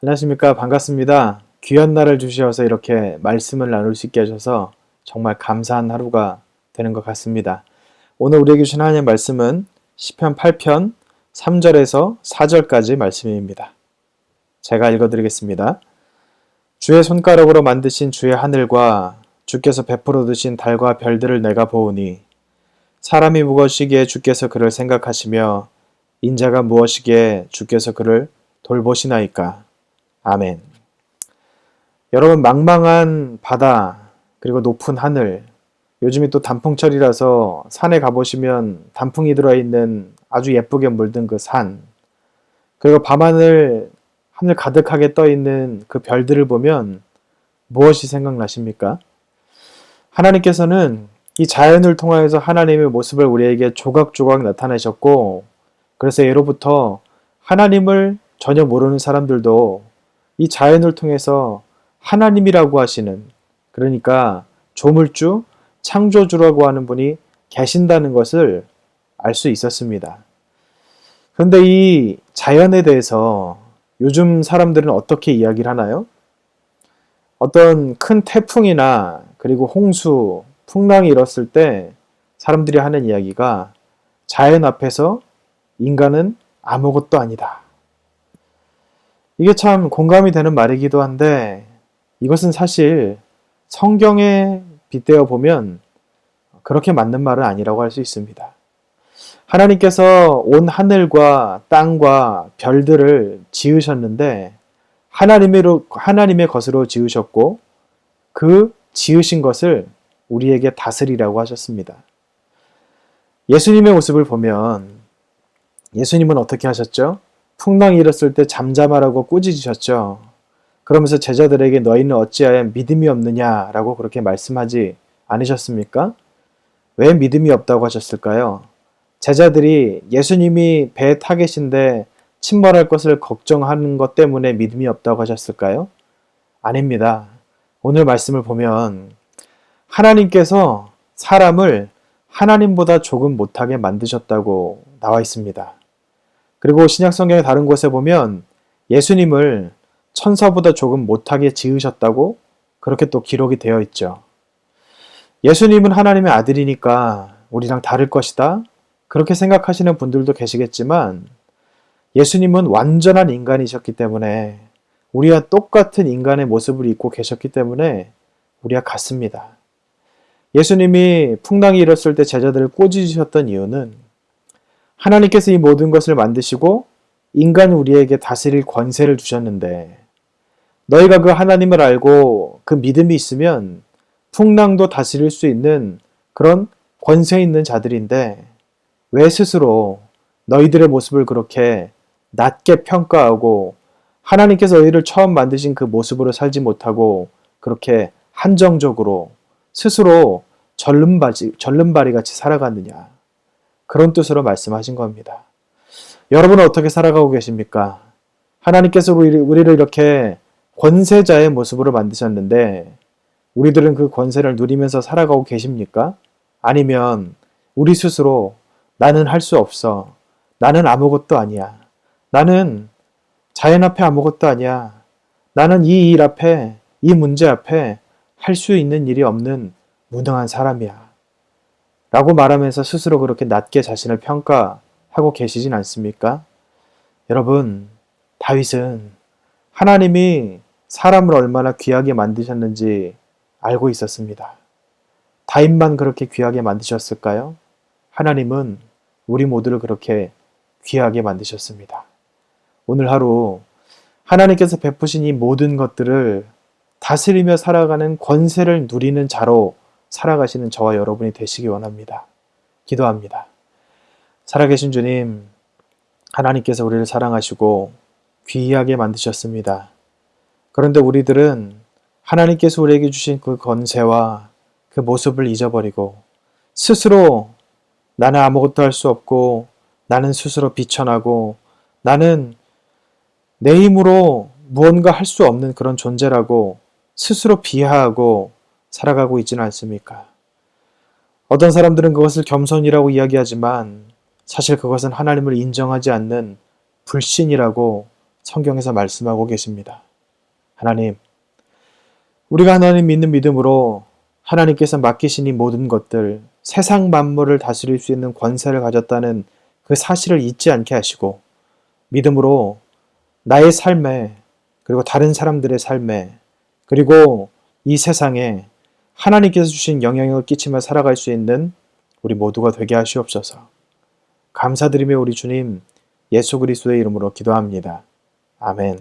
안녕하십니까. 반갑습니다. 귀한 날을 주셔서 이렇게 말씀을 나눌 수 있게 하셔서 정말 감사한 하루가 되는 것 같습니다. 오늘 우리에게 주신 하나님의 말씀은 시편 8편 3절에서 4절까지 말씀입니다. 제가 읽어드리겠습니다. 주의 손가락으로 만드신 주의 하늘과 주께서 베풀어 두신 달과 별들을 내가 보오니 사람이 무엇이기에 주께서 그를 생각하시며 인자가 무엇이기에 주께서 그를 돌보시나이까. 아멘. 여러분, 망망한 바다 그리고 높은 하늘, 요즘이 또 단풍철이라서 산에 가보시면 단풍이 들어있는 아주 예쁘게 물든 그 산, 그리고 밤하늘 하늘 가득하게 떠있는 그 별들을 보면 무엇이 생각나십니까? 하나님께서는 이 자연을 통하여서 하나님의 모습을 우리에게 조각조각 나타내셨고, 그래서 예로부터 하나님을 전혀 모르는 사람들도 이 자연을 통해서 하나님이라고 하시는, 그러니까 조물주, 창조주라고 하는 분이 계신다는 것을 알 수 있었습니다. 그런데 이 자연에 대해서 요즘 사람들은 어떻게 이야기를 하나요? 어떤 큰 태풍이나 그리고 홍수, 풍랑이 일었을 때 사람들이 하는 이야기가 자연 앞에서 인간은 아무것도 아니다. 이게 참 공감이 되는 말이기도 한데, 이것은 사실 성경에 빗대어 보면 그렇게 맞는 말은 아니라고 할 수 있습니다. 하나님께서 온 하늘과 땅과 별들을 지으셨는데 하나님의 것으로 지으셨고, 그 지으신 것을 우리에게 다스리라고 하셨습니다. 예수님의 모습을 보면 예수님은 어떻게 하셨죠? 풍랑이 일었을 때 잠잠하라고 꾸짖으셨죠. 그러면서 제자들에게 너희는 어찌하여 믿음이 없느냐라고 그렇게 말씀하지 않으셨습니까? 왜 믿음이 없다고 하셨을까요? 제자들이 예수님이 배에 타 계신데 침몰할 것을 걱정하는 것 때문에 믿음이 없다고 하셨을까요? 아닙니다. 오늘 말씀을 보면 하나님께서 사람을 하나님보다 조금 못하게 만드셨다고 나와 있습니다. 그리고 신약성경의 다른 곳에 보면 예수님을 천사보다 조금 못하게 지으셨다고 그렇게 또 기록이 되어 있죠. 예수님은 하나님의 아들이니까 우리랑 다를 것이다, 그렇게 생각하시는 분들도 계시겠지만, 예수님은 완전한 인간이셨기 때문에 우리와 똑같은 인간의 모습을 입고 계셨기 때문에 우리와 같습니다. 예수님이 풍랑이 일었을 때 제자들을 꾸짖으셨던 이유는 하나님께서 이 모든 것을 만드시고 인간 우리에게 다스릴 권세를 주셨는데, 너희가 그 하나님을 알고 그 믿음이 있으면 풍랑도 다스릴 수 있는 그런 권세 있는 자들인데, 왜 스스로 너희들의 모습을 그렇게 낮게 평가하고 하나님께서 너희를 처음 만드신 그 모습으로 살지 못하고 그렇게 한정적으로 스스로 절름발이 같이 살아갔느냐, 그런 뜻으로 말씀하신 겁니다. 여러분은 어떻게 살아가고 계십니까? 하나님께서 우리를 이렇게 권세자의 모습으로 만드셨는데 우리들은 그 권세를 누리면서 살아가고 계십니까? 아니면 우리 스스로 나는 할 수 없어, 나는 아무것도 아니야, 나는 자연 앞에 아무것도 아니야, 나는 이 일 앞에, 이 문제 앞에 할 수 있는 일이 없는 무능한 사람이야 라고 말하면서 스스로 그렇게 낮게 자신을 평가하고 계시진 않습니까? 여러분, 다윗은 하나님이 사람을 얼마나 귀하게 만드셨는지 알고 있었습니다. 다윗만 그렇게 귀하게 만드셨을까요? 하나님은 우리 모두를 그렇게 귀하게 만드셨습니다. 오늘 하루 하나님께서 베푸신 이 모든 것들을 다스리며 살아가는 권세를 누리는 자로 살아가시는 저와 여러분이 되시기 원합니다. 기도합니다. 살아계신 주님, 하나님께서 우리를 사랑하시고 귀하게 만드셨습니다. 그런데 우리들은 하나님께서 우리에게 주신 그 권세와 그 모습을 잊어버리고 스스로 나는 아무것도 할 수 없고, 나는 스스로 비천하고, 나는 내 힘으로 무언가 할 수 없는 그런 존재라고 스스로 비하하고 살아가고 있지는 않습니까? 어떤 사람들은 그것을 겸손이라고 이야기하지만 사실 그것은 하나님을 인정하지 않는 불신이라고 성경에서 말씀하고 계십니다. 하나님, 우리가 하나님 믿는 믿음으로 하나님께서 맡기신 이 모든 것들, 세상 만물을 다스릴 수 있는 권세를 가졌다는 그 사실을 잊지 않게 하시고 믿음으로 나의 삶에, 그리고 다른 사람들의 삶에, 그리고 이 세상에 하나님께서 주신 영향력을 끼치며 살아갈 수 있는 우리 모두가 되게 하시옵소서. 감사드리며 우리 주님 예수 그리스도의 이름으로 기도합니다. 아멘.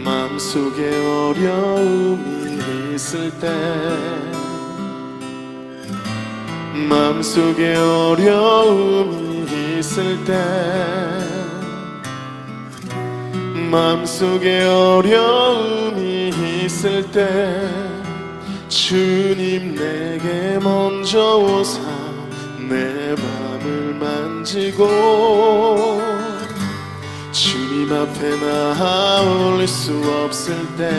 마음속에 어려움이 있을 때, 마음속에 어려움이 있을 때, 마음속에 어려움이 있을 때, 주님 내게 먼저 오사 내 맘을 만지고, 주님 앞에 나아 올릴 수 없을 때,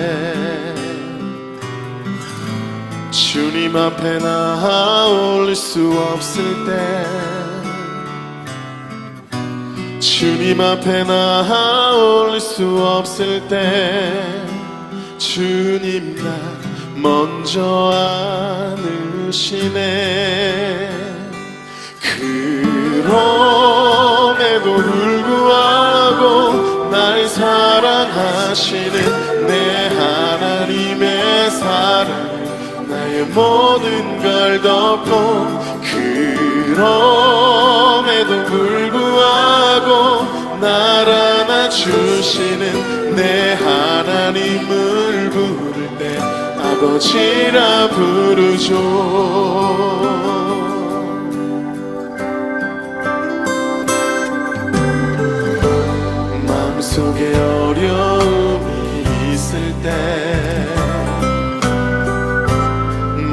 주님 앞에 나아 올릴 수 없을 때, 주님 앞에 나아 올릴 수 없을 때, 주님 나 먼저 안으시네. 그럼에도 불구하고 날 사랑하시는 내 하나님의 사랑을 나의 모든 걸 덮고, 그럼에도 불구하고 날 안아주시는 내 하나님을 부를 때 아버지라 부르죠. 마음속에 어려움이 있을 때,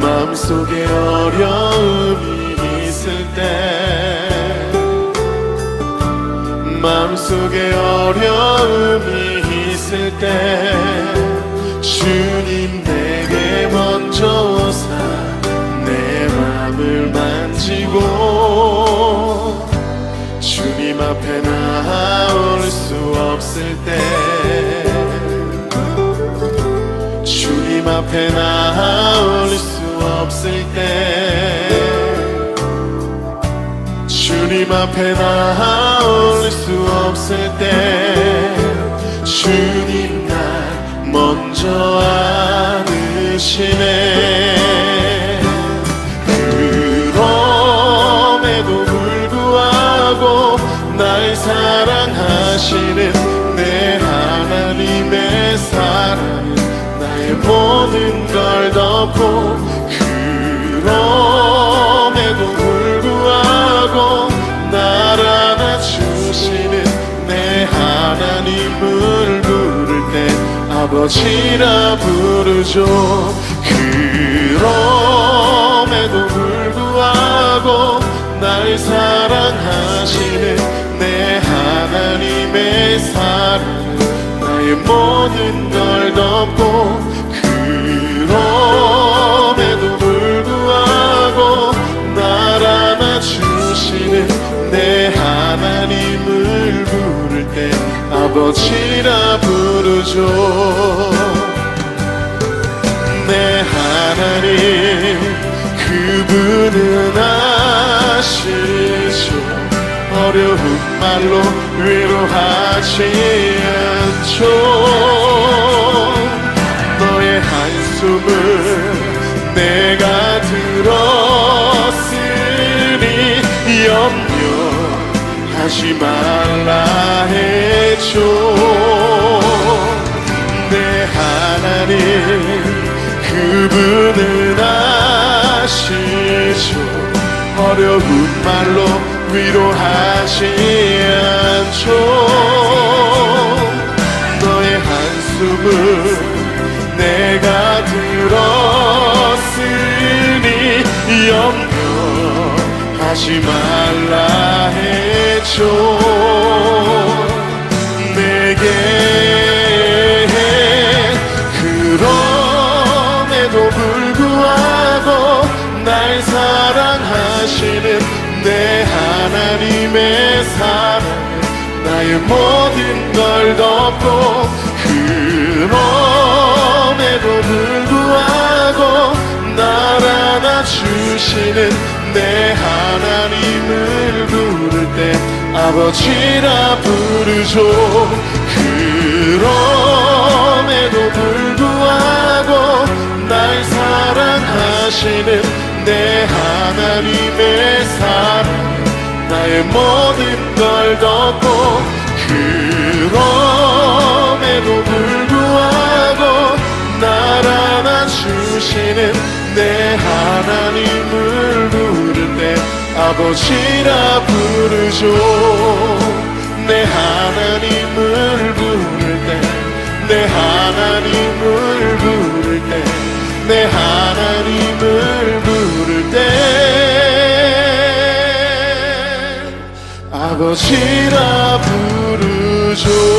마음속에 어려움이 있을 때, 마음속에 어려움이 있을 때, 주님 내게 먼저 오사 내 맘을 만지고, 주님 앞에 나아 올릴 수 없을 때, 주님 앞에 나아 올릴 수 없을 때, 주님 앞에 나아 올릴 수 없을 때, 주님 날 먼저 안으시네. 그럼에도 불구하고 날 사랑하시는 내 하나님의 사랑은 나의 모든 걸 덮고, 그럼에도 불구하고 날 안아주시는 내 하나님을 부를 때 아버지라 부르죠. 그럼에도 불구하고 날 사랑하시는 내 하나님의 사랑은 나의 모든 걸 덮고, 그럼에도 불구하고 날 안아주시는 내 하나님을 부를 때 아버지라 부르죠. 내 하나님 그분은 아시죠. 어려운 말로 위로하지 않죠. 너의 한숨을 내가 들었으니 염려하지 말라 했죠. 내 하나님 그분은 아시죠. 어려운 말로 위로하지 않죠. 너의 한숨을 내가 들었으니 염려하지 말라 했죠. 사랑하시는 내 하나님의 사랑은 나의 모든 걸 덮고 그럼에도 불구하고 날 안아주시는 내 하나님을 부를 때 아버지라 부르죠. 그럼에도 불구하고 날 사랑하시는 내 하나님의 사랑 나의 모든 걸 덮고 그럼에도 불구하고 날 안아주시는 내 하나님을 부를 때 아버지라 부르죠. 내 하나님을 부를 때 내 하나님을 부를 때 내 하나님을 부를 때 아버지라 부르죠.